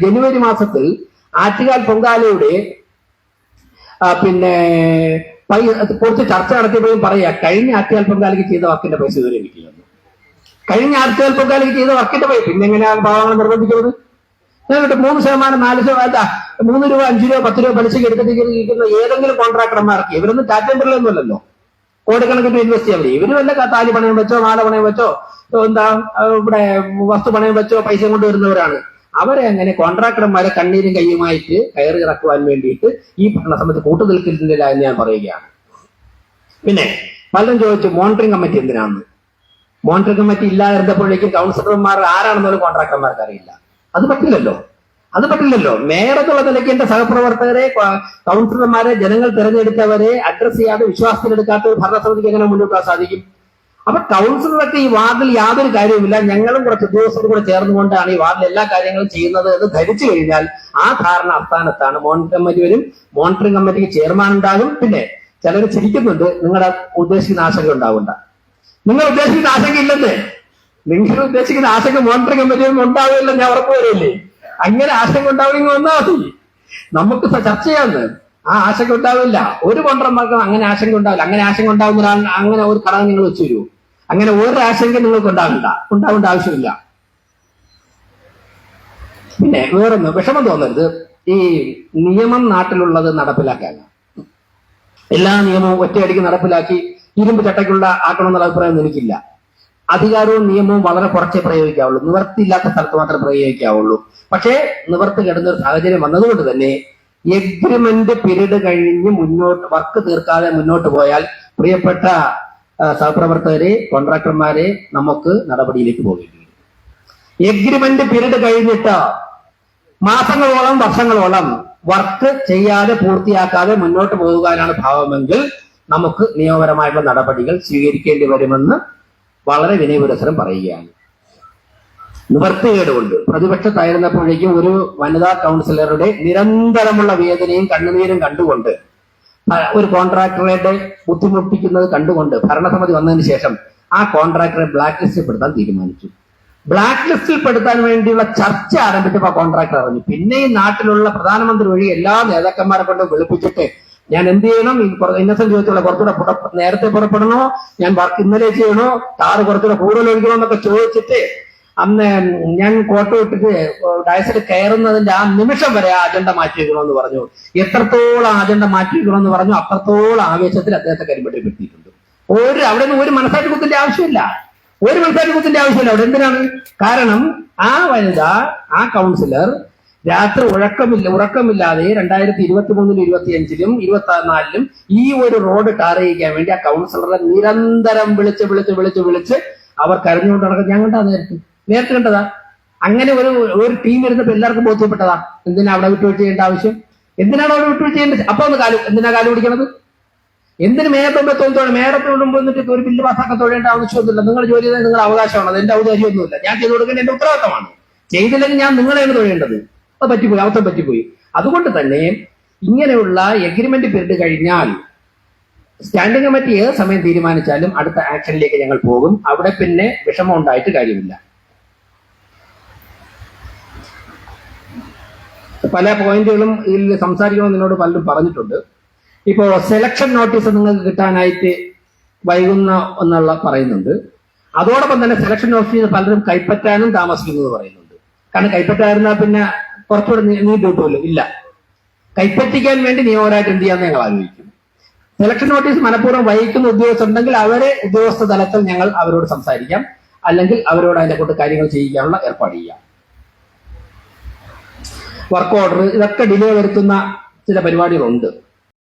ജനുവരി മാസത്തിൽ ആറ്റുകാൽ പൊങ്കാലയുടെ പിന്നെ കുറച്ച് ചർച്ച നടത്തിയപ്പോഴും പറയാ കഴിഞ്ഞ ആറ്റുകാൽ പൊങ്കാലയ്ക്ക് ചെയ്ത വർക്കിന്റെ പൈസ ഇതുവരെ കിട്ടിയിരുന്നു. കഴിഞ്ഞ ആറ്റുകാൽ പൊങ്കാലയ്ക്ക് ചെയ്ത വർക്കിന്റെ പൈസ പിന്നെ എങ്ങനെയാണ് പാവങ്ങൾ നിർബന്ധിക്കുന്നത്? എന്നിട്ട് 3%, 4%, 3 രൂപ, 5 രൂപ, 10 രൂപ പലിശയ്ക്ക് എടുത്തിരിക്കുന്ന ഏതെങ്കിലും കോൺട്രാക്ടർമാർക്ക് ഇവരൊന്നും ടാറ്റമ്പറിലൊന്നുമല്ലല്ലോ, കോടിക്കണക്കിന് ഇൻവെസ്റ്റ് ചെയ്യാൻ പറ്റും. ഇവര് വല്ല താലി പണയം വെച്ചോ മാല പണയം വെച്ചോ ഇവിടെ വസ്തു പണയം വെച്ചോ പൈസ കൊണ്ടുവരുന്നവരാണ്. അവരെ അങ്ങനെ കോൺട്രാക്ടർമാരെ കണ്ണീരും കയ്യുമായിട്ട് കയറി ഇറക്കുവാൻ വേണ്ടിയിട്ട് ഈ ഭരണസമിതി കൂട്ടുനിൽക്കുന്നില്ല എന്ന് ഞാൻ പറയുകയാണ്. പിന്നെ പലരും ചോദിച്ചു മോണിറ്ററിംഗ് കമ്മിറ്റി എന്തിനാണെന്ന്. മോണിറ്ററിംഗ് കമ്മിറ്റി ഇല്ലാതിരുന്നപ്പോഴേക്കും കൗൺസിലർമാർ ആരാണെന്നൊരു കോൺട്രാക്ടർമാർക്ക് അറിയില്ല. അത് പറ്റില്ലല്ലോ. മേയർ എന്നുള്ള നിലയ്ക്ക് എന്റെ സഹപ്രവർത്തകരെ, കൗൺസിലർമാരെ, ജനങ്ങൾ തിരഞ്ഞെടുത്തവരെ അഡ്രസ് ചെയ്യാതെ വിശ്വാസത്തിലെടുക്കാത്ത ഒരു ഭരണസമിതിക്ക് എങ്ങനെ മുന്നോട്ട് പോകാൻ സാധിക്കും? അപ്പൊ കൗൺസിലറൊക്കെ ഈ വാർഡിൽ യാതൊരു കാര്യവുമില്ല, ഞങ്ങളും കുറച്ച് ഉദ്യോഗസ്ഥരും കൂടെ ചേർന്നുകൊണ്ടാണ് ഈ വാർഡിൽ എല്ലാ കാര്യങ്ങളും ചെയ്യുന്നത് എന്ന് ധരിച്ചു കഴിഞ്ഞാൽ ആ ധാരണ അസ്ഥാനത്താണ്. മോണിറ്ററിംഗ് കമ്മിറ്റി വരും, മോണിറ്ററിംഗ് കമ്മിറ്റിക്ക് ചെയർമാൻ ഉണ്ടാകും. പിന്നെ ചിലർ ചിരിക്കുന്നുണ്ട്, നിങ്ങളുടെ ഉദ്ദേശിക്കുന്ന ആശങ്ക ഉണ്ടാവണ്ട. നിങ്ങൾ ഉദ്ദേശിക്കുന്ന ആശങ്ക ഇല്ലെന്ന്, നിങ്ങൾ ഉദ്ദേശിക്കുന്ന ആശങ്ക മോണിറ്ററിംഗ് കമ്മിറ്റിയൊന്നും ഉണ്ടാവില്ല, ഞാൻ ഉറപ്പ് വരില്ലേ. അങ്ങനെ ആശങ്ക ഉണ്ടാവുമെങ്കിൽ വന്നാൽ മതി, നമുക്ക് ചർച്ച ചെയ്യാന്ന്. ആ ആശങ്ക ഉണ്ടാവില്ല, ഒരു കോൺട്രാക്ടർമാർക്കും അങ്ങനെ ആശങ്ക ഉണ്ടാവില്ല. അങ്ങനെ ആശങ്ക ഉണ്ടാവുന്ന അങ്ങനെ ഒരു ഘടകം നിങ്ങൾ വെച്ചു തരൂ. അങ്ങനെ ഒരു ആശങ്ക നിങ്ങൾക്ക് ഉണ്ടാവേണ്ട ആവശ്യമില്ല. പിന്നെ വേറൊന്ന് വിഷമം തോന്നരുത്, ഈ നിയമം നാട്ടിലുള്ളത് നടപ്പിലാക്കാൻ എല്ലാ നിയമവും ഒറ്റയടിക്ക് നടപ്പിലാക്കി ഇരുമ്പ് ചട്ടയ്ക്കുള്ള ആക്കണമെന്നുള്ള അഭിപ്രായം എനിക്കില്ല. അധികാരവും നിയമവും വളരെ കുറച്ചേ പ്രയോഗിക്കാവുള്ളൂ, നിവർത്തിയില്ലാത്ത സ്ഥലത്ത് മാത്രമേ പ്രയോഗിക്കാവുള്ളൂ. പക്ഷേ നിവർത്തി കിടന്ന ഒരു സാഹചര്യം വന്നതുകൊണ്ട് തന്നെ എഗ്രിമെന്റ് പീരീഡ് കഴിഞ്ഞ് വർക്ക് തീർക്കാതെ മുന്നോട്ട് പോയാൽ പ്രിയപ്പെട്ട സഹപ്രവർത്തകരെ, കോൺട്രാക്ടർമാരെ, നമുക്ക് നടപടിയിലേക്ക് പോകേണ്ടി വരും. എഗ്രിമെന്റ് പീരീഡ് കഴിഞ്ഞിട്ട് മാസങ്ങളോളം വർഷങ്ങളോളം വർക്ക് ചെയ്യാതെ പൂർത്തിയാക്കാതെ മുന്നോട്ട് പോകാനാണ് ഭാവമെങ്കിൽ നമുക്ക് നിയമപരമായിട്ടുള്ള നടപടികൾ സ്വീകരിക്കേണ്ടി വരുമെന്ന് വളരെ വിനയപുരസരം പറയുകയാണ്. നിവർത്തികേടുകൊണ്ട് പ്രതിപക്ഷത്തായിരുന്നപ്പോഴേക്കും ഒരു വനിതാ കൗൺസിലറുടെ നിരന്തരമുള്ള വേദനയും കണ്ണുനീരും കണ്ടുകൊണ്ട്, ഒരു കോൺട്രാക്ടറുടെ ബുദ്ധിമുട്ടിക്കുന്നത് കണ്ടുകൊണ്ട് ഭരണസമിതി വന്നതിന് ശേഷം ആ കോൺട്രാക്ടറെ ബ്ലാക്ക് ലിസ്റ്റിൽ പെടുത്താൻ തീരുമാനിച്ചു. ബ്ലാക്ക് ലിസ്റ്റിൽ പെടുത്താൻ വേണ്ടിയുള്ള ചർച്ച ആരംഭിച്ചപ്പോൾ ആ കോൺട്രാക്ടർ അറിഞ്ഞു. പിന്നെ ഈ നാട്ടിലുള്ള പ്രധാനമന്ത്രി വഴി എല്ലാ നേതാക്കന്മാരെ കൊണ്ട് വിളിപ്പിച്ചിട്ട് ഞാൻ എന്ത് ചെയ്യണം, ഇന്നസെന്റ് ചോദിച്ചുള്ള കുറച്ചുകൂടെ നേരത്തെ പുറപ്പെടണോ, ഞാൻ വർക്ക് ഇന്നലെ ചെയ്യണോ, ടാറ് കുറച്ചുകൂടെ കൂടുതൽ ഒഴിക്കണോ എന്നൊക്കെ ചോദിച്ചിട്ട് അന്ന് ഞാൻ കോട്ട് ഇട്ടിട്ട് ഡയസിൽ കയറുന്നതിന്റെ ആ നിമിഷം വരെ ആ അജണ്ട മാറ്റി വെക്കണമെന്ന് പറഞ്ഞു. എത്രത്തോളം അജണ്ട മാറ്റി വെക്കണമെന്ന് പറഞ്ഞു, അത്രത്തോളം ആവേശത്തിൽ അദ്ദേഹത്തെ കരിമ്പട്ടിപ്പെടുത്തിയിട്ടുണ്ട്. അവിടെ നിന്ന് ഒരു മനസ്സാറ്റ് കുത്തിന്റെ ആവശ്യമില്ല, അവിടെ എന്തിനാണ്? കാരണം ആ വനിത, ആ കൗൺസിലർ രാത്രി ഉറക്കമില്ലാതെ 2023, 2025, 2024 ഈ ഒരു റോഡ് ടാർ ചെയ്യിക്കാൻ വേണ്ടി ആ കൗൺസിലറെ നിരന്തരം വിളിച്ച് അവർ കരഞ്ഞുകൊണ്ട് നടക്കും. ഞാൻ കണ്ടാ നേരത്തെ കണ്ടതാ. അങ്ങനെ ഒരു ടീം ഇരുന്നപ്പോ എല്ലാവർക്കും ബോധ്യപ്പെട്ടതാ എന്തിനാ അവിടെ വിട്ടുവീഴ്ച ചെയ്യേണ്ട ആവശ്യം, എന്തിനാണ് അവിടെ വിട്ടുവീഴ്ച ചെയ്യേണ്ടത്. അപ്പൊ എന്തിനാ കാല് പിടിക്കണത്? എന്തിന് മേയറത്തെ മുമ്പ് വന്നിട്ട് ഒരു ബില്ല് പാസ്സാക്കാൻ തൊഴേണ്ട ആവശ്യമൊന്നുമില്ല. നിങ്ങൾ ജോലി ചെയ്താൽ നിങ്ങളുടെ അവകാശമാണ്, അത് എന്റെ ഔദാര്യമൊന്നുമില്ല. ഞാൻ ചെയ്തു കൊടുക്കേണ്ട എന്റെ ഉത്തരവാദിത്തമാണ്. ചെയ്തില്ലെങ്കിൽ ഞാൻ നിങ്ങളെയാണ് തൊഴേണ്ടത്. അത് പറ്റിപ്പോയി, അബദ്ധം പറ്റിപ്പോയി. അതുകൊണ്ട് തന്നെ ഇങ്ങനെയുള്ള എഗ്രിമെന്റ് പീരീഡ് കഴിഞ്ഞാൽ സ്റ്റാൻഡിംഗ് കമ്മിറ്റി ഏത് സമയം തീരുമാനിച്ചാലും അടുത്ത ആക്ഷനിലേക്ക് ഞങ്ങൾ പോകും. അവിടെ പിന്നെ വിഷമം ഉണ്ടായിട്ട് കാര്യമില്ല. പല പോയിന്റുകളും ഇതിൽ സംസാരിക്കണമെന്ന് എന്നോട് പലരും പറഞ്ഞിട്ടുണ്ട്. ഇപ്പോ സെലക്ഷൻ നോട്ടീസ് നിങ്ങൾക്ക് കിട്ടാനായിട്ട് വൈകുന്ന എന്നുള്ള പറയുന്നുണ്ട്. അതോടൊപ്പം തന്നെ സെലക്ഷൻ നോട്ടീസ് പലരും കൈപ്പറ്റാനും താമസിക്കുന്നത് പറയുന്നുണ്ട്. കാരണം കൈപ്പറ്റായിരുന്നാൽ പിന്നെ കുറച്ചുകൂടെ നീണ്ടു കിട്ടുമല്ലോ. ഇല്ല, കൈപ്പറ്റിക്കാൻ വേണ്ടി നിയമപരമായിട്ട് എന്ത് ചെയ്യാന്ന് ഞങ്ങൾ ആലോചിക്കും. സെലക്ഷൻ നോട്ടീസ് മനഃപൂർവ്വം വഹിക്കുന്ന ഉദ്യോഗസ്ഥരുണ്ടെങ്കിൽ അവരെ ഉദ്യോഗസ്ഥ തലത്തിൽ ഞങ്ങൾ അവരോട് സംസാരിക്കാം, അല്ലെങ്കിൽ അവരോട് അതിനെ കൊണ്ട് കാര്യങ്ങൾ ചെയ്യിക്കാനുള്ള ഏർപ്പാട് ചെയ്യാം. വർക്ക് ഓർഡർ ഇതൊക്കെ ഡിലേ വരുത്തുന്ന ചില പരിപാടികളുണ്ട്.